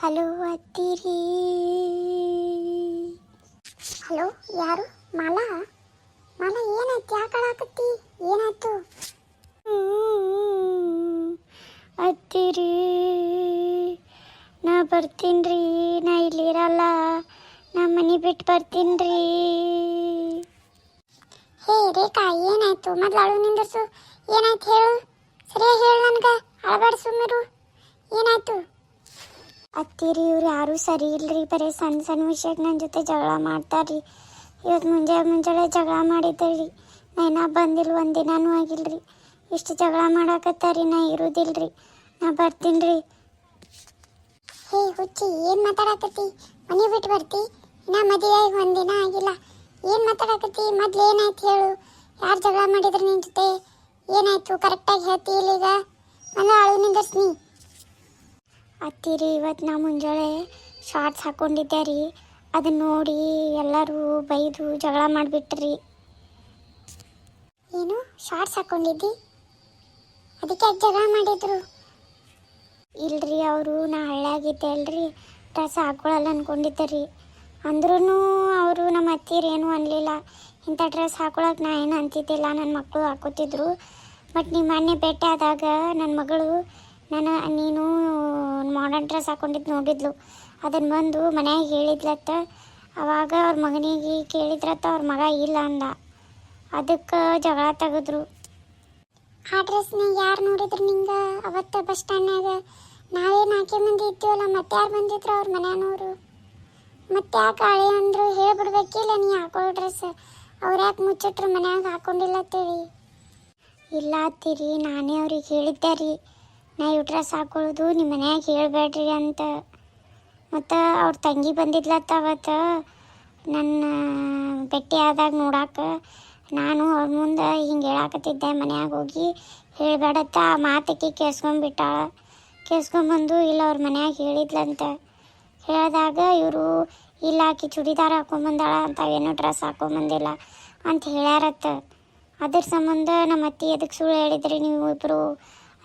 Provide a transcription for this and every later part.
Hello ಅತ್ತಿರಿ. Hello, ಯಾರು? ಮಾಲಾ? ಮಾಲಾ, ಏನಾಯ್ತು? ಯಾಕೆ ಅಳಾಕತ್ತಿ? ಏನಾಯ್ತು? ಅತ್ತಿರಿ, ನಾ ಬರ್ತೀನಿ. ನಾ ಇಲ್ಲಿರಲ್ಲ, ನಾ ಮನೆ ಬಿಟ್ಟು ಬರ್ತೀನಿ. ಹೇ ರೇಖಾ, ಏನಾಯ್ತು? ಮೊದ್ಲು ಅಳು ನಿಂದರ್ಸು. ಏನಾಯ್ತು ಹೇಳು, ಸರಿಯಾಗಿ ಹೇಳು ನನಗೆ. ಅಳಬೇಡ, ಸುಮ್ಮಿರು. ಏನಾಯ್ತು? ಅತ್ತಿರಿ, ಇವ್ರು ಯಾರೂ ಸರಿ ಇಲ್ರಿ. ಬರೀ ಸಣ್ಣ ಸಣ್ಣ ವಿಷಯಕ್ಕೆ ನನ್ನ ಜೊತೆ ಜಗಳ ಮಾಡ್ತಾರ್ರಿ. ಇವತ್ತು ಮುಂಜಾನೆ ಜಗಳ ಮಾಡಿದ್ರಿ. ನಾ ಬಂದಿಲ್ಲ, ಒಂದಿನಾನೂ ಆಗಿಲ್ರಿ. ಇಷ್ಟು ಜಗಳ ಮಾಡಾಕತ್ತಾರಿ. ನಾ ಇರೋದಿಲ್ರಿ, ನಾ ಬರ್ತೀನಿ ರೀ. ಹೇ ಹುಚ್ಚಿ, ಏನು ಮಾತಾಡಕತ್ತಿ? ಮನೆ ಬಿಟ್ಟು ಬರ್ತಿ? ನಾ ಮದುವೆ ಆಗಿ ಒಂದಿನ ಆಗಿಲ್ಲ. ಏನು ಮಾತಾಡಕತ್ತಿ? ಮೊದ್ಲು ಏನಾಯ್ತು ಹೇಳು. ಯಾರು ಜಗಳ ಮಾಡಿದ್ರಿ ನಿನ್ನ ಜೊತೆ? ಏನಾಯ್ತು ಕರೆಕ್ಟಾಗಿ ಹೇಳ್ತಿ ಇಲ್ಲೀಗ? ಮೊದಲು ಅಳು ನಿಂದರ್ಸ್ನಿ. ಅತ್ತಿರಿ, ಇವತ್ತು ನಾ ಮುಂಜಾನೆ ಶಾರ್ಟ್ಸ್ ಹಾಕ್ಕೊಂಡಿದ್ದೆ ರೀ. ಅದನ್ನ ನೋಡಿ ಎಲ್ಲರೂ ಬೈದು ಜಗಳ ಮಾಡಿಬಿಟ್ರಿ. ಏನು ಶಾರ್ಟ್ಸ್ ಹಾಕ್ಕೊಂಡಿದ್ದಿ? ಅದಕ್ಕೆ ಜಗಳ ಮಾಡಿದ್ರು? ಇಲ್ರಿ, ಅವರು ನಾ ಹಳ್ಳಿಯಾಗಿದ್ದೆ ಅಲ್ರಿ, ಡ್ರೆಸ್ ಹಾಕ್ಕೊಳ್ಳಲ್ಲ ಅಂದ್ಕೊಂಡಿದ್ದೆ ರೀ. ಅಂದ್ರೂ ಅವರು ನಮ್ಮ ಅತ್ತಿರು ಏನೂ ಅನ್ನಲಿಲ್ಲ. ಇಂಥ ಡ್ರೆಸ್ ಹಾಕೊಳಕ್ಕೆ ನಾ ಏನು ಅಂತಿದ್ದಿಲ್ಲ, ನನ್ನ ಮಕ್ಕಳು ಹಾಕೋತಿದ್ರು. ಬಟ್ ನಿಮ್ಮ ಮೊನ್ನೆ ಭೇಟಿ ಆದಾಗ ನನ್ನ ಮಗಳು ನೀನು ಮಾಡರ್ನ್ ಡ್ರೆಸ್ ಹಾಕ್ಕೊಂಡಿದ್ದು ನೋಡಿದ್ಲು. ಅದನ್ನು ಬಂದು ಮನ್ಯಾಗ ಹೇಳಿದ್ಲತ್ತ. ಅವಾಗ ಅವ್ರ ಮಗನಿಗೆ ಕೇಳಿದ್ರತ್ತ, ಅವ್ರ ಮಗ ಇಲ್ಲ ಅಂದ. ಅದಕ್ಕೆ ಜಗಳ ತೆಗೆದ್ರು. ಆ ಡ್ರೆಸ್ನ ಯಾರು ನೋಡಿದ್ರು ನಿಂಗೆ ಅವತ್ತು ಬಸ್ ಸ್ಟ್ಯಾಂಡ್ನಾಗ? ನಾವೇ 4 ಮಂದಿ ಇದ್ದೀವಲ್ಲ, ಮತ್ತೆ ಯಾರು ಬಂದಿದ್ರು ಅವ್ರ ಮನೆಯವರು? ಮತ್ತೆ ಯಾಕೆ ಹಳೆ ಅಂದರು ಹೇಳ್ಬಿಡ್ಬೇಕಿಲ್ಲ, ನೀ ಹಾಕೊಳ್ಳೋ ಡ್ರೆಸ್ ಅವ್ರು ಯಾಕೆ ಮುಚ್ಚಿಟ್ರು ಮನ್ಯಾಗ ಹಾಕ್ಕೊಂಡಿಲ್ಲ ಅಂತೇಳಿ? ಇಲ್ಲ ಅತ್ತಿರಿ, ನಾನೇ ಅವ್ರಿಗೆ ಹೇಳಿದ್ದೆ ರೀ, ನಾ ಇವು ಡ್ರೆಸ್ ಹಾಕೊಳ್ಳೋದು ನಿಮ್ಮ ಮನ್ಯಾಗ ಹೇಳಬೇಡ್ರಿ ಅಂತ. ಮತ್ತು ಅವ್ರ ತಂಗಿ ಬಂದಿದ್ಲತ್ತ ಅವತ್ತು ನನ್ನ ಭೇಟಿ ಆದಾಗ ನೋಡಾಕ. ನಾನು ಅವ್ರ ಮುಂದೆ ಹಿಂಗೆ ಹೇಳಾಕತ್ತಿದ್ದೆ, ಮನ್ಯಾಗ ಹೋಗಿ ಹೇಳಬೇಡತ್ತ. ಆ ಮಾತಕ್ಕೆ ಕೇಳಿಸ್ಕೊಂಡ್ಬಿಟ್ಟಾಳ. ಕೇಳಿಸ್ಕೊಂಬಂದು ಇಲ್ಲ ಅವ್ರ ಮನ್ಯಾಗ ಹೇಳಿದ್ಲಂತ. ಹೇಳಿದಾಗ ಇವರು ಇಲ್ಲ, ಆಕಿ ಚೂಡಿದಾರ ಹಾಕೊಂಬಂದಾಳ ಅಂತ, ಏನೂ ಡ್ರೆಸ್ ಹಾಕೊಂಬಂದಿಲ್ಲ ಅಂತ ಹೇಳ್ಯಾರತ್ತ. ಅದ್ರ ಸಂಬಂಧ ನಮ್ಮ ಅತ್ತಿ ಎದಕ್ಕೆ ಸುಳ್ಳು ಹೇಳಿದ್ರಿ ನೀವು ಇಬ್ಬರು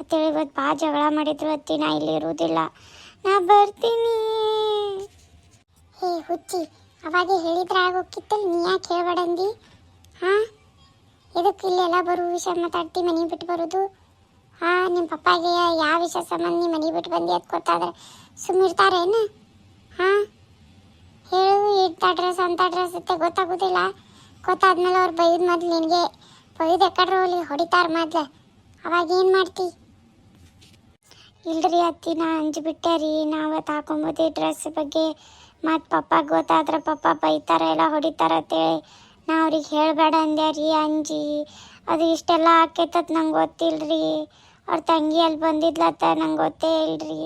ಅಂತೇಳಿ ಇವತ್ತು ಭಾಳ ಜಗಳ ಮಾಡಿದ್ರು. ಅತ್ತಿ, ನಾ ಇಲ್ಲಿ ಇರೋದಿಲ್ಲ, ನಾ ಬರ್ತೀನಿ. ಹೇ ಹುಚ್ಚಿ, ಅವಾಗೆ ಹೇಳಿದ್ರೆ ಆಗೋಕ್ಕಿತ್ತಲ್ಲ, ನೀ ಯಾಕೆ ಹೇಳ್ಬೇಡಂದಿ? ಹಾಂ, ಎದಕ್ಕೆ ಇಲ್ಲೆಲ್ಲ ಬರೋ ವಿಷಯ ಮಾತಾಡ್ತಿ, ಮನೆ ಬಿಟ್ಟು ಬರೋದು? ಹಾಂ, ನಿಮ್ಮ ಪಪ್ಪಾಗೆ ಯಾವ ವಿಷಯ ಸಂಬಂಧ ನೀ ಮನೆ ಬಿಟ್ಟು ಬಂದು ಎದ್ದು ಗೊತ್ತಾದ್ರೆ ಸುಮ್ಮಿರ್ತಾರೇನು? ಹಾಂ ಹೇಳು, ಇಂಥ ಡ್ರೆಸ್ ಅಂಥ ಡ್ರೆಸ್ ಇತ್ತೆ ಗೊತ್ತಾಗೋದಿಲ್ಲ. ಗೊತ್ತಾದ್ಮೇಲೆ ಅವ್ರು ಬೈದ ಮೊದ್ಲು ನಿನಗೆ ಬೈದು ಎಕ್ಕಡ್ರು ಅಲ್ಲಿ ಹೊಡಿತಾರೆ ಮೊದ್ಲು. ಅವಾಗ ಏನು ಮಾಡ್ತಿ? ಇಲ್ರಿ ಅತ್ತಿ, ನಾ ಅಂಜಿಬಿಟ್ಟೆ ರೀ. ನಾವು ಹಾಕೊಂಬೋದಿ ಡ್ರೆಸ್ ಬಗ್ಗೆ ಮತ್ತು ಪಪ್ಪಾಗೆ ಗೊತ್ತಾದ್ರೆ ಪಪ್ಪ ಬೈತಾರೆ, ಎಲ್ಲ ಹೊಡಿತಾರೆ ಅಂತೇಳಿ ನಾ ಅವ್ರಿಗೆ ಹೇಳಬೇಡ ಅಂದೆ ರೀ, ಅಂಜಿ. ಅದು ಇಷ್ಟೆಲ್ಲ ಆಕೈತತ್ ನಂಗೆ ಗೊತ್ತಿಲ್ರಿ. ಅವ್ರ ತಂಗಿ ಅಲ್ಲಿ ಬಂದಿದ್ಲತ್ತ, ನಂಗೆ ಗೊತ್ತೇ ಇಲ್ರಿ.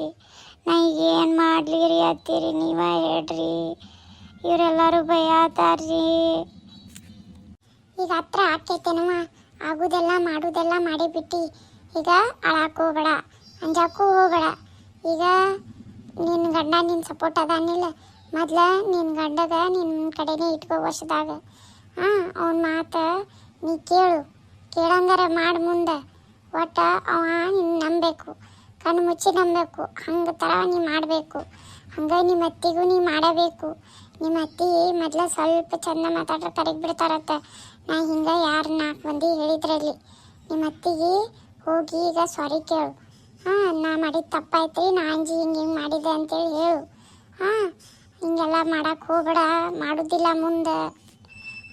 ನಾ ಈಗ ಏನು ಮಾಡಲಿ ರೀ ಅತ್ತಿರಿ, ನೀವೇ ಹೇಳ್ರಿ. ಇವರೆಲ್ಲರೂ ಬೈತಾರ್ರಿ. ಈಗ ಹತ್ರ ಆಕೈತೇನವ, ಆಗೋದೆಲ್ಲ ಮಾಡೋದೆಲ್ಲ ಮಾಡಿಬಿಟ್ಟು ಈಗ ಅಳಾಕು ಹೋಗಬೇಡ, ಅಂಜಾಕು ಹೋಗಬೇಡ. ಈಗ ನಿನ್ನ ಗಂಡ ನಿನ್ನ ಸಪೋರ್ಟ್ ಅದಾನಿಲ್ಲ, ಮೊದ್ಲು ನಿನ್ನ ಗಂಡಗ ನಿನ್ನ ಕಡೆನೇ ಇಟ್ಕೋ ವರ್ಷದಾಗ. ಹಾಂ, ಅವನ ಮಾತು ನೀ ಕೇಳಂಗಾರ ಮಾಡಿ ಮುಂದೆ. ಒಟ್ಟು ಅವ ನಿನ್ನ ನಂಬಬೇಕು, ಕಣ್ಣು ಮುಚ್ಚಿ ನಂಬಬೇಕು. ಹಂಗೆ ಥರ ನೀ ಮಾಡಬೇಕು. ಹಂಗೆ ನಿಮ್ಮ ಅತ್ತಿಗೂ ನೀ ಮಾಡಬೇಕು. ನಿಮ್ಮ ಅತ್ತಿ ಮೊದಲು ಸ್ವಲ್ಪ ಚಂದ ಮಾತಾಡ್ರೆ ಕರೆಗೆ ಬಿಡ್ತಾರತ್ತ. ನಾ ಹಿಂಗೆ ಯಾರು 4 ಮಂದಿ ಹೇಳಿದ್ರಲ್ಲಿ ನಿಮ್ಮ ಅತ್ತಿಗೆ ಹೋಗಿ ಈಗ ಸಾರಿ ಕೇಳು. ಹಾಂ, ನಾ ಮಾಡಿದ ತಪ್ಪಾಯ್ತು ರೀ, ನಾ ಅಂಜಿ ಹಿಂಗೆ ಮಾಡಿದೆ ಅಂತೇಳಿ ಹೇಳು. ಹಾಂ, ಹಿಂಗೆಲ್ಲ ಮಾಡೋಕ್ಕೆ ಹೋಗಬೇಡ, ಮಾಡೋದಿಲ್ಲ ಮುಂದೆ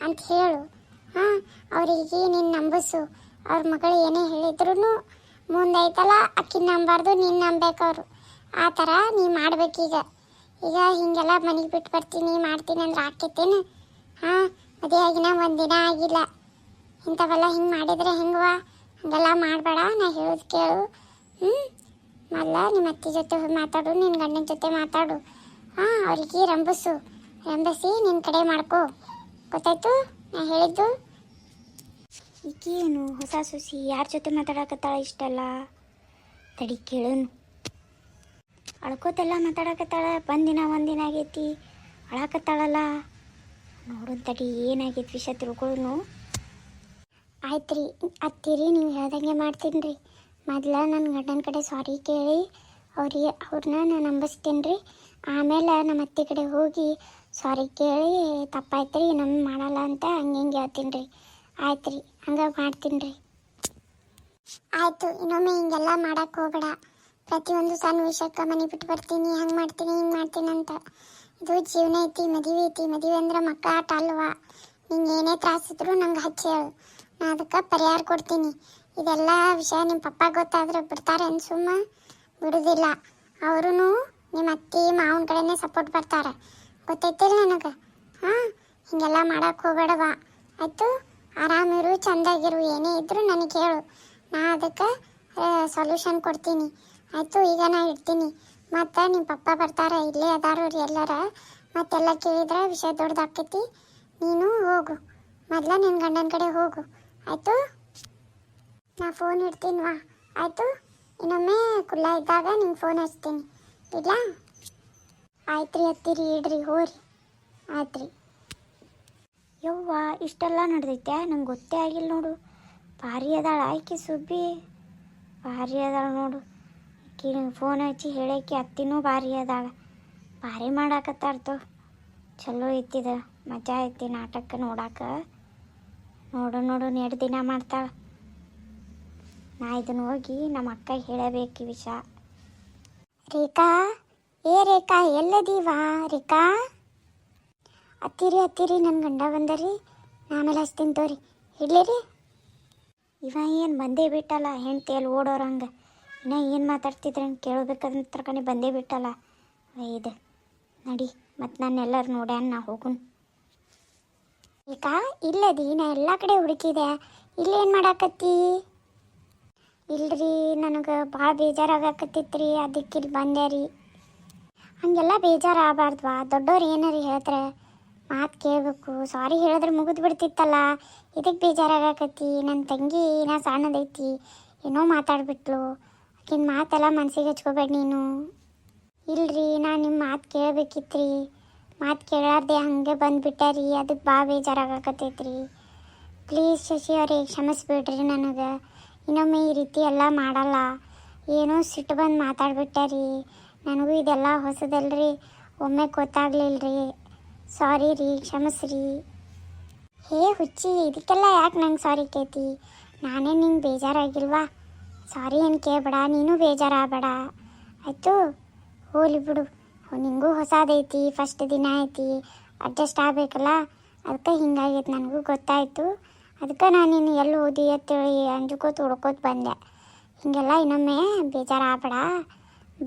ಅಂತ ಹೇಳು. ಹಾಂ, ಅವರಿಗೆ ನೀನು ನಂಬಿಸು. ಅವ್ರ ಮಗಳು ಏನೇ ಹೇಳಿದ್ರು ಮುಂದೆ ಐತಲ್ಲ, ಅಕ್ಕಿ ನಂಬಾರ್ದು, ನೀನು ನಂಬೇಕು ಅವರು. ಆ ಥರ ನೀ ಮಾಡ್ಬೇಕೀಗ. ಈಗ ಹೀಗೆಲ್ಲ ಮನೆಗೆ ಬಿಟ್ಟು ಬರ್ತೀನಿ ಮಾಡ್ತೀನಿ ಅಂದ್ರೆ ಆಕೈತೇನು? ಹಾಂ, ಮದುವೆ ಆಗಿನ 1 ದಿನ ಆಗಿಲ್ಲ, ಇಂಥವೆಲ್ಲ ಹಿಂಗೆ ಮಾಡಿದರೆ ಹೆಂಗವ? ಹಾಗೆಲ್ಲ ಮಾಡಬೇಡ, ನಾ ಹೇಳೋದು ಕೇಳು. ಮೊದಲ ನಿಮ್ಮ ಅತ್ತೆ ಜೊತೆ ಮಾತಾಡು, ನಿನ್ನ ಗಂಡನ ಜೊತೆ ಮಾತಾಡು. ಹಾಂ, ಅವ್ರಿಗೆ ರಂಬಿಸಿ ನಿನ್ನ ಕಡೆ ಮಾಡ್ಕೊ. ಗೊತ್ತಾಯ್ತು ನಾ ಹೇಳಿದ್ದು? ಈಗೇನು ಹೊಸ ಸೊಸಿ ಯಾರ ಜೊತೆ ಮಾತಾಡಕತ್ತಾಳ ಇಷ್ಟೆಲ್ಲ? ತಡಿ ಕೇಳೋನು. ಅಳ್ಕೋತೆಲ್ಲ ಮಾತಾಡಕತ್ತಾಳ. ಒಂದಿನ ಆಗೈತಿ, ಅಳಕತ್ತಾಳಲ್ಲ. ನೋಡೋಣ ತಡಿ, ಏನಾಗೈತಿ ವಿಷಯ ತಿಳ್ಕೊಳ್ಳೋನು. ಆಯ್ತು ರೀ ಅತ್ತಿರಿ, ನೀವು ಹೇಳ್ದಂಗೆ ಮಾಡ್ತೀನಿ ರೀ. ಮೊದ್ಲು ನನ್ನ ಗಂಡನ ಕಡೆ ಸಾರಿ ಕೇಳಿ ಅವ್ರನ್ನ ನಾನು ನಂಬಿಸ್ತೀನಿ ರೀ. ಆಮೇಲೆ ನಮ್ಮ ಅತ್ತೆ ಕಡೆ ಹೋಗಿ ಸಾರಿ ಕೇಳಿ ತಪ್ಪಾಯ್ತು ರೀ ಇನ್ನೊಮ್ಮೆ ಮಾಡಲ್ಲ ಅಂತ ಹಂಗೆ ಹೇಳ್ತೀನಿ ರೀ. ಆಯ್ತು ರೀ, ಹಂಗೆ ಮಾಡ್ತೀನಿ ರೀ. ಆಯಿತು, ಇನ್ನೊಮ್ಮೆ ಹಿಂಗೆಲ್ಲ ಮಾಡೋಕ್ಕೆ ಹೋಗಬೇಡ. ಪ್ರತಿಯೊಂದು ಸಣ್ಣ ವಿಷಯಕ್ಕೆ ಮನೆ ಬಿಟ್ಟು ಬರ್ತೀನಿ, ಹಂಗೆ ಮಾಡ್ತೀನಿ ಹಿಂಗೆ ಮಾಡ್ತೀನಿ ಅಂತ. ಇದು ಜೀವನ ಐತಿ, ಮದುವೆ ಐತಿ. ಮದುವೆ ಅಂದ್ರೆ ಮಕ್ಕಳ ಆಟ ಅಲ್ವಾ. ನಿಂಗೆ ಏನೇ ತ್ರಾಸಿದ್ರು ನಂಗೆ ಹಚ್ಚಿ ಹೇಳು, ನಾ ಅದಕ್ಕೆ ಪರಿಹಾರ ಕೊಡ್ತೀನಿ. ಇದೆಲ್ಲ ವಿಷಯ ನಿಮ್ಮ ಪಪ್ಪ ಗೊತ್ತಾದ್ರೆ ಬಿಡ್ತಾರೆ ಅಂತ ಸುಮ್ಮ ಬಿಡೋದಿಲ್ಲ. ಅವರು ನಿಮ್ಮ ಅತ್ತೆ ಮಾವನ ಕಡೆನೇ ಸಪೋರ್ಟ್ ಬರ್ತಾರೆ, ಗೊತ್ತೈತಿಲ್ಲ ನನಗೆ. ಹಾಂ, ಹೀಗೆಲ್ಲ ಮಾಡೋಕ್ಕೆ ಹೋಗಬೇಡವ. ಆಯಿತು, ಆರಾಮಿರು, ಚೆಂದಾಗಿರು. ಏನೇ ಇದ್ದರೂ ನನಗೆ ಹೇಳು, ನಾ ಅದಕ್ಕೆ ಸೊಲ್ಯೂಷನ್ ಕೊಡ್ತೀನಿ. ಆಯಿತು, ಈಗ ನಾ ಇಡ್ತೀನಿ. ಮತ್ತು ನಿಮ್ಮ ಪಪ್ಪ ಬರ್ತಾರೆ, ಇಲ್ಲೇ ಅದಾರು ರೀ ಎಲ್ಲರ. ಮತ್ತೆಲ್ಲ ಕೇಳಿದ್ರೆ ವಿಷಯ ದೊಡ್ಡದಾಕೈತಿ. ನೀನು ಹೋಗು, ಮೊದಲ ನಿನ್ನ ಗಂಡನ ಕಡೆ ಹೋಗು. ಆಯಿತು, ನಾ ಫೋನ್ ಇಡ್ತೀನಿವಾ. ಆಯಿತು, ಇನ್ನೊಮ್ಮೆ ಕುಲ್ಲ ಇದ್ದಾಗ ನಿಂಗೆ ಫೋನ್ ಹಚ್ತೀನಿ. ಇಲ್ಲ, ಆಯ್ತು ರೀ ಅತ್ತಿರಿ, ಇಡ್ರಿ, ಹೋರಿ. ಆಯ್ತು ರೀ. ಯವ್ವ, ಇಷ್ಟೆಲ್ಲ ನಡೆದೈತೆ, ನಂಗೆ ಗೊತ್ತೇ ಆಗಿಲ್ಲ ನೋಡು. ಭಾರಿ ಅದಾಳ ಆಯ್ಕೆ ಸುಬ್ಬಿ, ಭಾರಿ ಅದಾಳ ನೋಡು. ಆಕಿ ಫೋನ್ ಹಚ್ಚಿ ಹೇಳಕ್ಕೆ ಅತ್ತಿನೂ ಭಾರಿ ಅದಾಳ. ಭಾರಿ ಮಾಡಾಕತ್ತಾರ್ತು. ಚಲೋ ಐತಿದ, ಮಜಾ ಐತಿ ನಾಟಕ ನೋಡಾಕ. ನೋಡು 2 ದಿನ ಮಾಡ್ತಾಳೆ. ನಾ ಇದನ್ನು ಹೋಗಿ ನಮ್ಮ ಅಕ್ಕ ಹೇಳಬೇಕು ಈ ವಿಷಯ. ರೇಖಾ, ರೇಖಾ ಎಲ್ಲದೀವಾ? ರೇಖಾ, ಹತ್ತಿರಿ ನನ್ನ ಗಂಡ ಬಂದರಿ. ಆಮೇಲೆ ಹಚ್ತೀನಿ ತೋರಿ, ಇಡ್ಲಿರಿ. ಇವ ಏನು ಬಂದೇ ಬಿಟ್ಟಲ್ಲ, ಹೆಂಡ್ತಿಯಲ್ಲಿ ಓಡೋರಂಗೆ. ಇನ್ನು ಏನು ಮಾತಾಡ್ತಿದ್ರೆ ಕೇಳಬೇಕಂತ ಕಣೆ ಬಂದೇ ಬಿಟ್ಟಲ್ಲ. ಇದು ನಡಿ, ಮತ್ತು ನಾನು ಎಲ್ಲರೂ ನೋಡ್ಯಾನ, ನಾ ಹೋಗುನ್. ರೇಖಾ, ಇಲ್ಲದಿ, ನಾ ಎಲ್ಲ ಕಡೆ ಹುಡುಕಿದೆ, ಇಲ್ಲೇನು ಮಾಡಾಕತ್ತಿ? ಇಲ್ರಿ, ನನಗೆ ಭಾಳ ಬೇಜಾರಾಗಕತ್ತಿತ್ತು, ಅದಕ್ಕೆ ಇಲ್ಲಿ ಬಂದೆ ರೀ. ಹಂಗೆಲ್ಲ ಬೇಜಾರು ಆಗಬಾರ್ದ್ವಾ. ದೊಡ್ಡವ್ರು ಏನಾರು ಹೇಳಿದ್ರೆ ಮಾತು ಕೇಳಬೇಕು. ಸಾರಿ ಹೇಳಿದ್ರೆ ಮುಗಿದು ಬಿಡ್ತಿತ್ತಲ್ಲ. ಇದಕ್ಕೆ ಬೇಜಾರಾಗಕತ್ತಿ? ನನ್ನ ತಂಗಿ ನಾ ಸಣ್ಣದೈತಿ, ಏನೋ ಮಾತಾಡ್ಬಿಟ್ಲು. ಆಕಿನ ಮಾತೆಲ್ಲ ಮನಸ್ಸಿಗೆ ಹಚ್ಕೋಬೇಡ ನೀನು. ಇಲ್ರಿ, ನಾನು ನಿಮ್ಮ ಮಾತು ಕೇಳಬೇಕಿತ್ತು ರೀ. ಮಾತು ಕೇಳಾರ್ದೆ ಹಾಗೆ ಬಂದುಬಿಟ್ಟೆ ರೀ, ಅದಕ್ಕೆ ಭಾಳ ಬೇಜಾರಾಗಕತ್ತೈತಿ ರೀ. ಪ್ಲೀಸ್ ಶಶಿ ಅವ್ರಿಗೆ ಕ್ಷಮಿಸ್ಬಿಡ್ರಿ ನನಗೆ. ಇನ್ನೊಮ್ಮೆ ಈ ರೀತಿ ಎಲ್ಲ ಮಾಡಲ್ಲ. ಏನೋ ಸಿಟ್ಟು ಬಂದು ಮಾತಾಡ್ಬಿಟ್ಟೆ ರೀ. ನನಗೂ ಇದೆಲ್ಲ ಹೊಸದಲ್ರಿ, ಒಮ್ಮೆ ಗೊತ್ತಾಗ್ಲಿಲ್ಲ ರೀ. ಸಾರಿ ರೀ, ಕ್ಷಮಿಸ್ರಿ. ಹೇ ಹುಚ್ಚಿ, ಇದಕ್ಕೆಲ್ಲ ಯಾಕೆ ನಂಗೆ ಸಾರಿ ಕೇಳ್ತಿ? ನಾನೇ ನಿಂಗೆ ಬೇಜಾರಾಗಿಲ್ವಾ? ಸಾರಿ ಏನು ಕೇಳಬೇಡ, ನೀನು ಬೇಜಾರಾಗಬೇಡ. ಆಯಿತು, ಹೋಲಿ ಬಿಡು. ನಿಂಗೂ ಹೊಸದೈತಿ, ಫಸ್ಟ್ ದಿನ ಐತಿ, ಅಡ್ಜಸ್ಟ್ ಆಗಬೇಕಲ್ಲ. ಅದಕ್ಕೆ ಹಿಂಗಾಗೈತೆ, ನನಗೂ ಗೊತ್ತಾಯಿತು. ಅದಕ್ಕೆ ನಾನು ಇನ್ನು ಎಲ್ಲಿ ಓದಿ ಅಂತೇಳಿ ಅಂಜುಕೋತ ಹುಡ್ಕೋತ ಬಂದೆ. ಹೀಗೆಲ್ಲ ಇನ್ನೊಮ್ಮೆ ಬೇಜಾರಾಗಬೇಡ.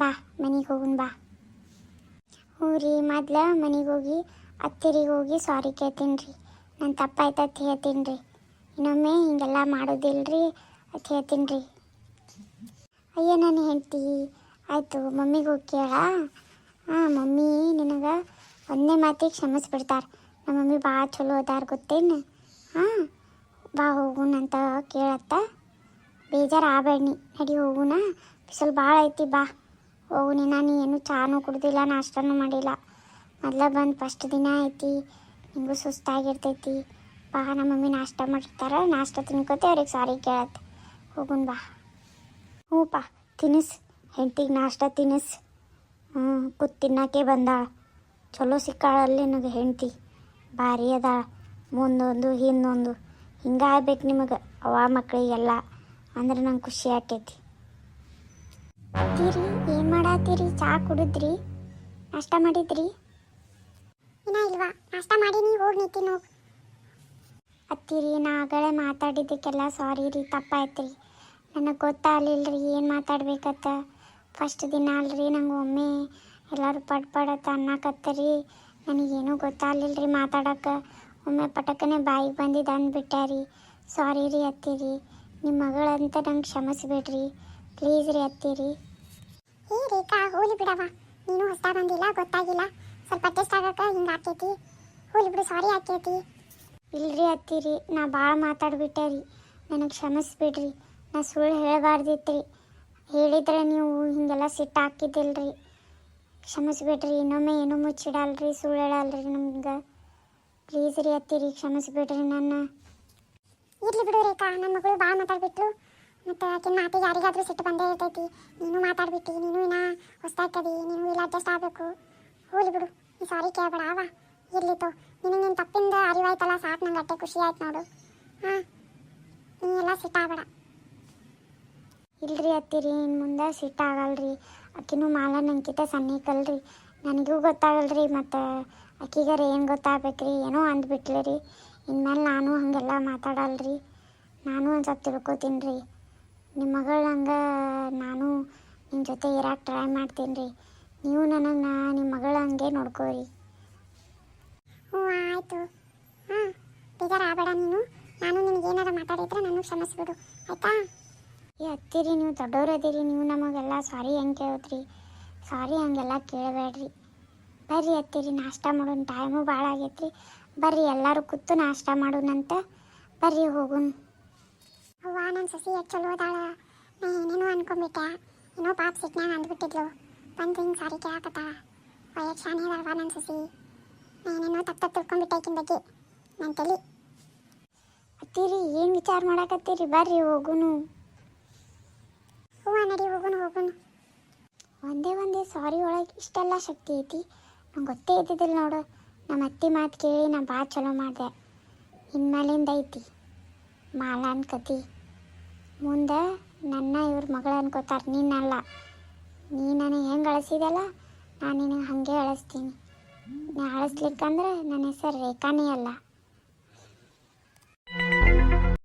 ಬಾ, ಮನೆಗೆ ಹೋಗುನ್ ಬಾ. ಹ್ಞೂ ರೀ, ಮೊದ್ಲು ಮನೆಗೆ ಹೋಗಿ ಅತ್ತಿರಿಗೆ ಹೋಗಿ ಸಾರಿ ಕೇಳ್ತೀನಿ ರೀ. ನನ್ನ ತಪ್ಪಾಯ್ತು ಅಂತ ಹೇಳ್ತೀನಿ ರೀ. ಇನ್ನೊಮ್ಮೆ ಹೀಗೆಲ್ಲ ಮಾಡೋದಿಲ್ಲ ರೀ ಅಂತ ಹೇಳ್ತೀನಿ ರೀ. ಅಯ್ಯೋ ನಾನು ಹೆಂಡ್ತಿ. ಆಯಿತು, ಮಮ್ಮಿಗೆ ಹೋಗಿ ಕೇಳ. ಹಾಂ, ಮಮ್ಮಿ ನಿನಗೆ ಒಂದೇ ಮಾತಿಗೆ ಕ್ಷಮಿಸ್ಬಿಡ್ತಾರೆ. ನಮ್ಮ ಮಮ್ಮಿ ಭಾಳ ಚಲೋ ಅದಾರ ಗೊತ್ತೇನು? ಹಾಂ, ಬಾ ಹೋಗುನಂತ ಕೇಳತ್ತ. ಬೇಜಾರು ಆಗಬೇಡಿ, ನಡಿ ಹೋಗುನ. ಬಿಸಿಲು ಭಾಳ ಐತಿ, ಬಾ ಹೋಗುನಿ. ನಾನು ಏನು ಚಾನೂ ಕುಡ್ದಿಲ್ಲ, ನಾಷ್ಟನೂ ಮಾಡಿಲ್ಲ. ಮೊದಲ ಬಂದು ಫಸ್ಟ್ ದಿನ ಐತಿ, ನಿಮಗೂ ಸುಸ್ತಾಗಿರ್ತೈತಿ. ಬಾ, ನಮ್ಮ ಮಮ್ಮಿ ನಾಷ್ಟ ಮಾಡಿರ್ತಾರೆ, ನಾಷ್ಟ ತಿನ್ಕೋತೆ ಅವ್ರಿಗೆ ಸಾರಿ ಕೇಳತ್ತೆ. ಹೋಗುನ್ ಬಾ. ಹ್ಞೂಪ್ಪ, ತಿನ್ನಿಸ್ ಹೆಂಡ್ತಿಗೆ ನಾಷ್ಟ ತಿನ್ನಿಸ್. ಕೂತ್ ತಿನ್ನೋಕೆ ಬಂದಾಳ. ಚಲೋ ಸಿಕ್ಕಾಳಲ್ಲಿ ನನಗೆ ಹೆಂಡ್ತಿ, ಭಾರಿ ಅದಾಳ. ಮುಂದೊಂದು ಹಿಂದೊಂದು ಹಿಂಗಾಗ್ಬೇಕು ನಿಮಗೆ, ಅವ ಮಕ್ಕಳಿಗೆಲ್ಲ. ಅಂದ್ರೆ ನಂಗೆ ಖುಷಿ ಆಕೈತಿ. ಅತ್ತೀರಿ, ಏನು ಮಾಡತ್ತೀರಿ? ಚಹಾ ಕುಡಿದ್ರಿ? ನಾಷ್ಟ ಮಾಡಿದ್ರಿ? ಇನ್ನೂ ಇಲ್ವಾ? ನಾಷ್ಟ ಮಾಡೀನಿ, ಹೋಗಿ ನಿಂತೀನಿ. ಹೋಗಿ ಅತ್ತೀರಿ, ನಾ ಆಗಲೇ ಮಾತಾಡಿದ್ದಕ್ಕೆಲ್ಲ ಸಾರಿ ರೀ, ತಪ್ಪಾಯ್ತು ರೀ. ನನಗೆ ಗೊತ್ತಾಗಲಿಲ್ಲ ರೀ ಏನು ಮಾತಾಡ್ಬೇಕತ್ತ. ಫಸ್ಟ್ ದಿನ ಅಲ್ರಿ, ನಂಗೆ ಒಮ್ಮೆ ಎಲ್ಲರೂ ಪಡ್ಪಡತ್ತ ಅನ್ನಕತ್ತರಿ. ನನಗೇನೂ ಗೊತ್ತಾಗಲಿಲ್ಲ ರೀ ಮಾತಾಡೋಕೆ. ಒಮ್ಮೆ ಪಟಕನೆ ಬಾಯಿಗೆ ಬಂದಿದ್ದು ಅಂದ್ಬಿಟ್ಟೆ ರೀ. ಸಾರಿ ರೀ ಅತ್ತೀರಿ, ನಿಮ್ಮ ಮಗಳಂತ ನಂಗೆ ಕ್ಷಮಿಸ್ಬಿಡ್ರಿ ಪ್ಲೀಸ್ ರೀ ಅತ್ತೀರಿ. ಹೇ ರೇಖಾ, ಹೋಲಿ ಬಿಡವ. ನೀನು ಹೊಸ ಬಂದಿಲ್ಲ, ಗೊತ್ತಾಗಿಲ್ಲ. ಸ್ವಲ್ಪ ಟೆಸ್ಟ್ ಆಗಕ್ಕೆ ಹಿಂಗೆ ಆಕೈತಿ. ಹೋಲಿ ಬಿಡು, ಸಾರಿ ಆಕೈತಿ. ಇಲ್ರಿ ಅತ್ತೀರಿ, ನಾ ಭಾಳ ಮಾತಾಡ್ಬಿಟ್ಟೆ ರೀ, ನನಗೆ ಕ್ಷಮಿಸ್ಬಿಡ್ರಿ. ನಾ ಸುಳ್ಳು ಹೇಳಬಾರ್ದಿತ್ತು ರೀ. ಹೇಳಿದ್ರೆ ನೀವು ಹೀಗೆಲ್ಲ ಸಿಟ್ಟು ಹಾಕಿದ್ದಿಲ್ರಿ. ಕ್ಷಮಿಸ್ಬಿಡ್ರಿ. ಇನ್ನೊಮ್ಮೆ ಏನೂ ಮುಚ್ಚಿಡಲ್ರಿ, ಸುಳ್ಳು ಹೇಳಲ್ರಿ ನಮ್ಗೆ. ಪ್ಲೀಸ್ ರೀ ಅತ್ತೀರಿ, ಕ್ಷಮಿಸ್ಬಿಡ್ರಿ ನನ್ನ. ಇರ್ಲಿ ಬಿಡು ರೇಖಾ, ನನ್ನ ಮಗಳು ಭಾಳ ಮಾತಾಡ್ಬಿಟ್ಲು. ಮತ್ತು ಆಕಿನ ಮಾತಿಗೆ ಯಾರಿಗಾದ್ರೂ ಸಿಟ್ಟು ಬಂದೇ ಇರ್ತೈತಿ. ನೀನು ಮಾತಾಡ್ಬಿಟ್ಟು ನೀನು ಇನ್ನ ಹೊಸ್ತಾಗ್ತದಿ, ನೀನು ಇಲ್ಲ ಅಡ್ಜಸ್ಟ್ ಆಗಬೇಕು. ಹೋಲಿ ಬಿಡು, ಈ ಸಾರಿ ಕೇಳಬೇಡ ಅವ ಇರ್ಲಿತ್ತು. ನಿನಗೆ ನಿನ್ನ ತಪ್ಪಿಂದ ಅರಿವಾಯ್ತಲ್ಲ, ಸಾಕು ನಂಗೆ ಅಟ್ಟೆ ಖುಷಿ ಆಯ್ತು ನೋಡು. ಹಾಂ, ನೀ ಎಲ್ಲ ಸಿಟ್ಟಾಗಬೇಡ. ಇಲ್ರಿ ಅತ್ತಿರಿ, ಇನ್ನು ಮುಂದೆ ಸಿಟ್ಟಾಗಲ್ರಿ. ಆಕಿನೂ ಮಾಲ ನಂಗಿಂತ ಸಣ್ಣಕಲ್ರಿ, ನನಗೂ ಗೊತ್ತಾಗಲ್ರಿ. ಮತ್ತು ಆಕಿಗಾರ ಏನು ಗೊತ್ತಾಗ್ಬೇಕ್ರಿ, ಏನೋ ಅಂದ್ಬಿಟ್ಲಿ ರೀ. ಇನ್ಮೇಲೆ ನಾನು ಹಾಗೆಲ್ಲ ಮಾತಾಡಲ್ರಿ. ನಾನು ಒಂದು ಸ್ವಲ್ಪ ತಿಳ್ಕೊತೀನಿ ರೀ. ನಿಮ್ಮ ಮಗಳು ಹಂಗೆ ನಾನು ನಿಮ್ಮ ಜೊತೆ ಇರೋಕೆ ಟ್ರೈ ಮಾಡ್ತೀನಿ ರೀ. ನೀವು ನನಗೆ ನಿಮ್ಮ ಮಗಳ ಹಂಗೆ ನೋಡ್ಕೋರಿ. ಹ್ಞೂ ಆಯಿತು. ಹಾಂ, ಬೇಜಾರು ಆಗಬೇಡ ನೀನು. ನಾನು ನಿನಗೇನಾರ ಮಾತಾಡಿದ್ರೆ ನಾನು ಕ್ಷಮಿಸ್ಬಿಡು, ಆಯಿತಾ? ಏ ಅತ್ತಿರಿ, ನೀವು ದೊಡ್ಡವ್ರು ಅದೀರಿ, ನೀವು ನಮಗೆಲ್ಲ ಸಾರಿ ಹೆಂಗೆ ಕೇಳ್ತ್ರಿ? ಸಾರಿ ಹಂಗೆಲ್ಲ ಕೇಳಬೇಡ್ರಿ. ಬರ್ರಿ ಅತ್ತಿರಿ, ನಾಷ್ಟ ಮಾಡೋಣ, ಟೈಮು ಭಾಳ ಆಗೈತ್ರಿ. ಬರ್ರಿ ಎಲ್ಲರೂ ಕೂತು ನಾಷ್ಟ ಮಾಡೋಣಂತ. ಬರ್ರಿ ಹೋಗೋಣ. ಅವ್ವ, ನನ್ನ ಸಸಿ ಎಷ್ಟು ಚಲೋ ಅದಾಳ. ನಾ ಏನೇನೋ ಅನ್ಕೊಂಬಿಟ್ಟೆ. ಏನೋ ಪಾಪ ಸಿಟ್ನಾಗ ಅಂದ್ಬಿಟ್ಟಿದ್ಲು, ಬಂದು ಹಿಂಗೆ ಸಾರಿ ಕೇಳಾಕತ್ತಾಳ. ಎಷ್ಟು ಶಾನೆ ಅದಾಳವ ನನ್ನ ಸಸಿ. ನಾ ಏನೇನೋ ತಪ್ಪು ತಿಳ್ಕೊಂಬಿಟ್ಟೆ ಆಕಿನ ಬಗ್ಗೆ, ನನ್ನ ತಲೆ. ಅತ್ತಿರಿ, ಏನು ವಿಚಾರ ಮಾಡಾಕತ್ತೀರಿ? ಬರ್ರಿ ಹೋಗುನು. ಹೂವ ನಡಿ, ಹೋಗುನು ಹೋಗುನು. ಒಂದೇ ಸಾರಿ ಒಳಗೆ ಇಷ್ಟೆಲ್ಲ ಶಕ್ತಿ ಐತಿ, ನಂಗೆ ಗೊತ್ತೇ ಇದ್ದಿದ್ದಿಲ್ಲ ನೋಡು. ನಮ್ಮ ಅತ್ತಿ ಮಾತು ಕೇಳಿ ನಾ ಭಾಳ ಚಲೋ ಮಾಡಿದೆ. ಇನ್ಮೇಲಿಂದ ಐತಿ ಮಾಲಾನ್ ಕತಿ. ಮುಂದೆ ನನ್ನ ಇವ್ರ ಮಗಳು ಅನ್ಕೋತಾರೆ, ನೀನಲ್ಲ. ನೀ ನನಗೆ ಹೆಂಗೆ ಅಳಿಸಿದಲ್ಲ, ನಾನು ನಿನಗೆ ಹಾಗೆ ಅಳಿಸ್ತೀನಿ. ನೀ ಅಳಿಸ್ಲಿಕ್ಕಂದ್ರೆ ನನ್ನ ಹೆಸರು ರೇಖಾನೇ ಅಲ್ಲ.